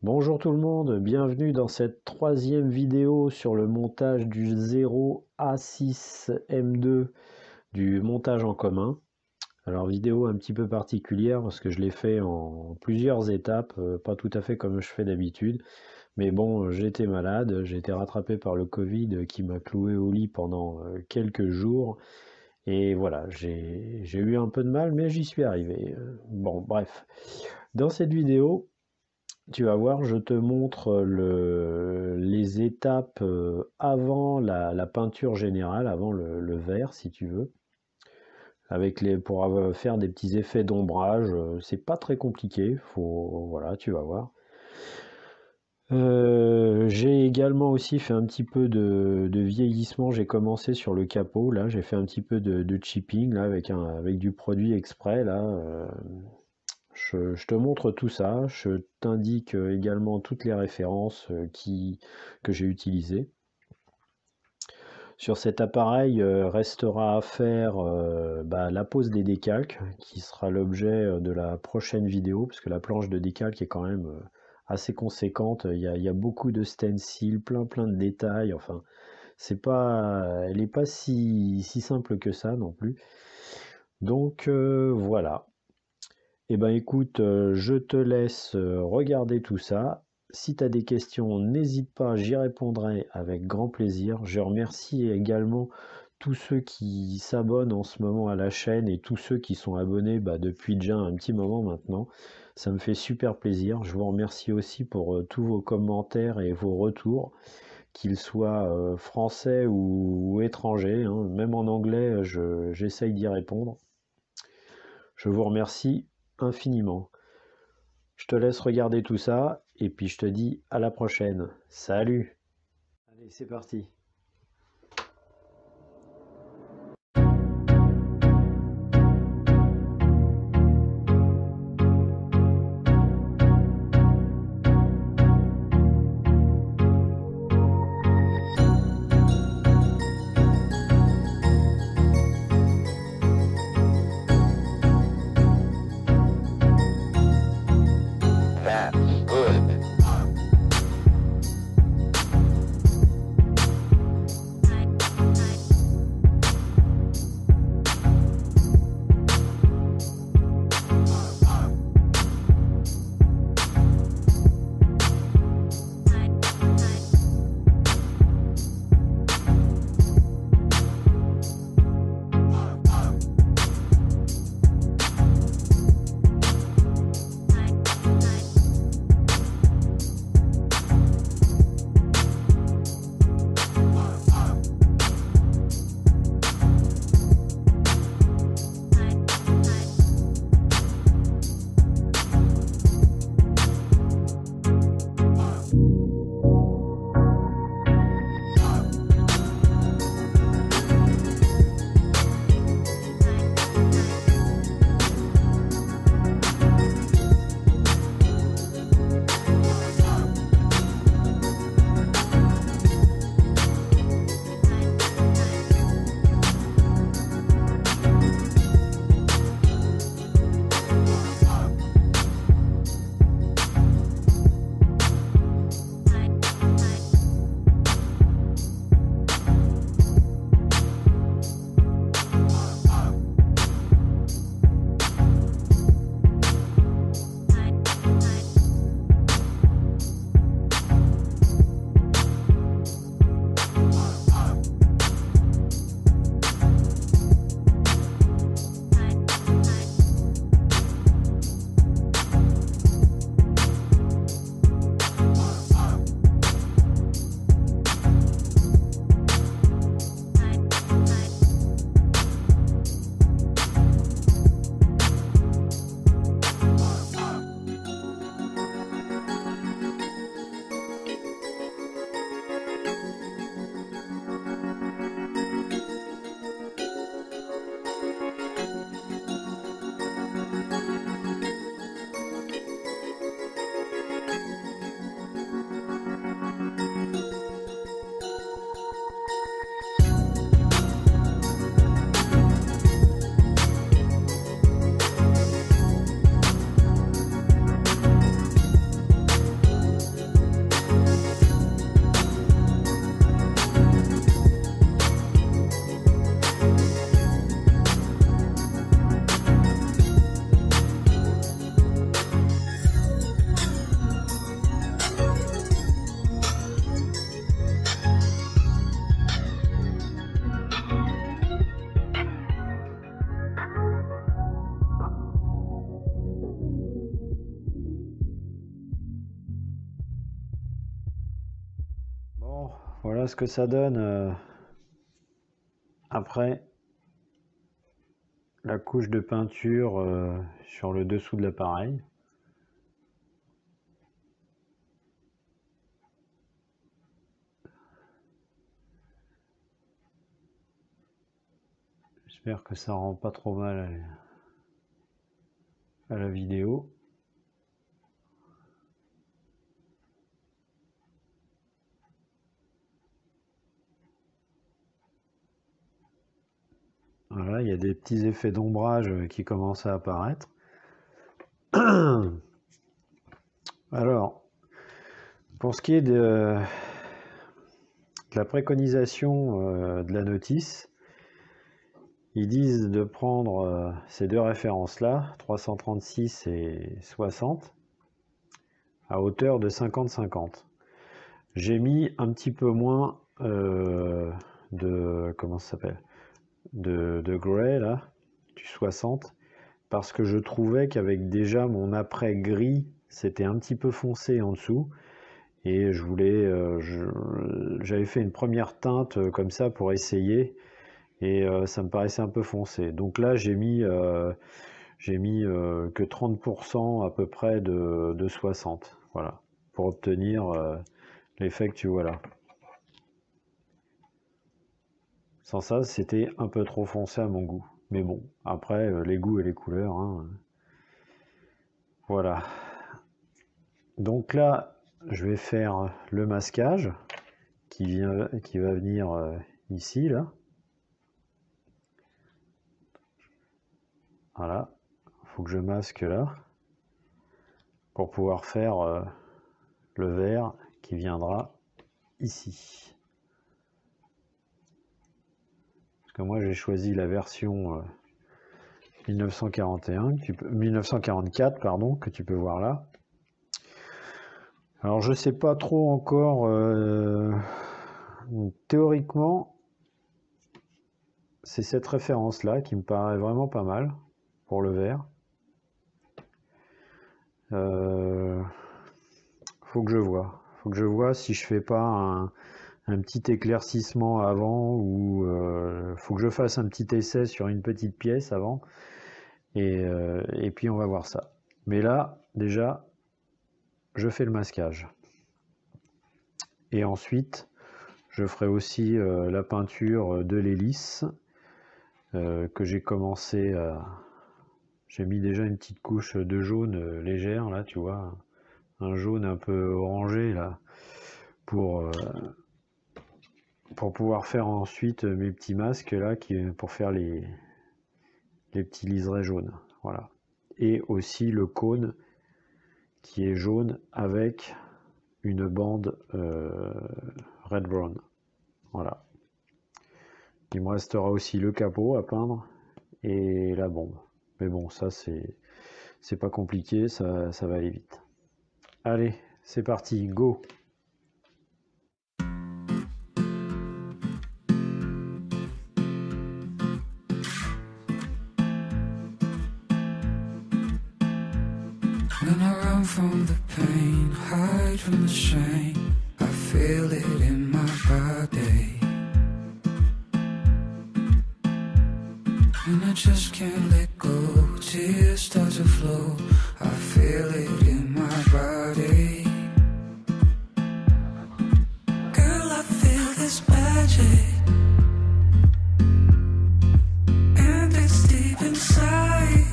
Bonjour tout le monde, bienvenue dans cette troisième vidéo sur le montage du 0A6M2 du montage en commun. Alors vidéo un petit peu particulière parce que je l'ai fait en plusieurs étapes, pas tout à fait comme je fais d'habitude. Mais bon, j'ai été malade, j'ai été rattrapé par le Covid qui m'a cloué au lit pendant quelques jours. Et voilà, j'ai eu un peu de mal, mais j'y suis arrivé. Bon, bref. Dans cette vidéo, tu vas voir, je te montre les étapes avant la peinture générale, avant le vert si tu veux, pour faire des petits effets d'ombrage. C'est pas très compliqué, voilà, tu vas voir. J'ai également aussi fait un petit peu de vieillissement. J'ai commencé sur le capot, là, j'ai fait un petit peu de chipping là, avec du produit exprès là. Je te montre tout ça, je t'indique également toutes les références que j'ai utilisées. Sur cet appareil, restera à faire la pose des décalques, qui sera l'objet de la prochaine vidéo, parce que la planche de décalque est quand même assez conséquente. Il y a beaucoup de stencils, plein de détails. Enfin, elle n'est pas si simple que ça non plus. Donc voilà. Eh ben écoute, je te laisse regarder tout ça. Si tu as des questions, n'hésite pas, j'y répondrai avec grand plaisir. Je remercie également tous ceux qui s'abonnent en ce moment à la chaîne et tous ceux qui sont abonnés depuis déjà un petit moment maintenant. Ça me fait super plaisir. Je vous remercie aussi pour tous vos commentaires et vos retours, qu'ils soient français ou étrangers, hein. Même en anglais, j'essaye d'y répondre. Je vous remercie infiniment. Je te laisse regarder tout ça et puis je te dis à la prochaine. Salut! Allez, c'est parti. That's good. Voilà ce que ça donne après la couche de peinture sur le dessous de l'appareil. J'espère que ça rend pas trop mal à la vidéo. Voilà, il y a des petits effets d'ombrage qui commencent à apparaître. Alors, pour ce qui est de la préconisation de la notice, ils disent de prendre ces deux références-là, 336 et 60, à hauteur de 50-50. J'ai mis un petit peu moins de... comment ça s'appelle ? De gray, là, du 60, parce que je trouvais qu'avec déjà mon après gris, c'était un petit peu foncé en dessous, et je voulais... j'avais fait une première teinte comme ça pour essayer, et ça me paraissait un peu foncé. Donc là, j'ai mis que 30% à peu près de 60, voilà, pour obtenir l'effet que tu vois là. Sans ça, c'était un peu trop foncé à mon goût. Mais bon, après, les goûts et les couleurs. Hein. Voilà. Donc là, je vais faire le masquage qui va venir ici, là. Voilà. Il faut que je masque là pour pouvoir faire le vert qui viendra ici. Parce que moi j'ai choisi la version 1944 pardon, que tu peux voir là. Alors je sais pas trop encore, théoriquement c'est cette référence là qui me paraît vraiment pas mal pour le vert. Faut que je vois si je fais pas un petit éclaircissement avant, ou faut que je fasse un petit essai sur une petite pièce avant, et puis on va voir ça. Mais là déjà je fais le masquage, et ensuite je ferai aussi la peinture de l'hélice que j'ai commencé à... J'ai mis déjà une petite couche de jaune légère là, tu vois, un jaune un peu orangé là, pour pouvoir faire ensuite mes petits masques là, pour faire les petits liserés jaunes, voilà. Et aussi le cône qui est jaune avec une bande red brown, voilà. Il me restera aussi le capot à peindre et la bombe, mais bon, ça c'est pas compliqué, ça va aller vite. Allez, c'est parti, go! When I run from the pain, hide from the shame, I feel it in my body. And I just can't let go, tears start to flow, I feel it in my body. Girl, I feel this magic, and it's deep inside.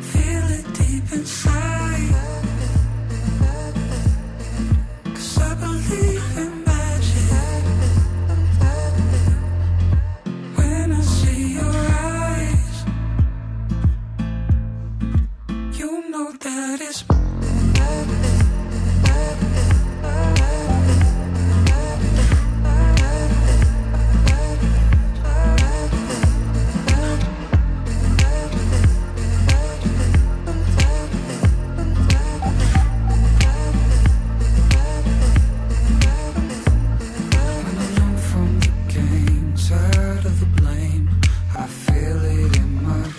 Feel it deep blame. I feel it in my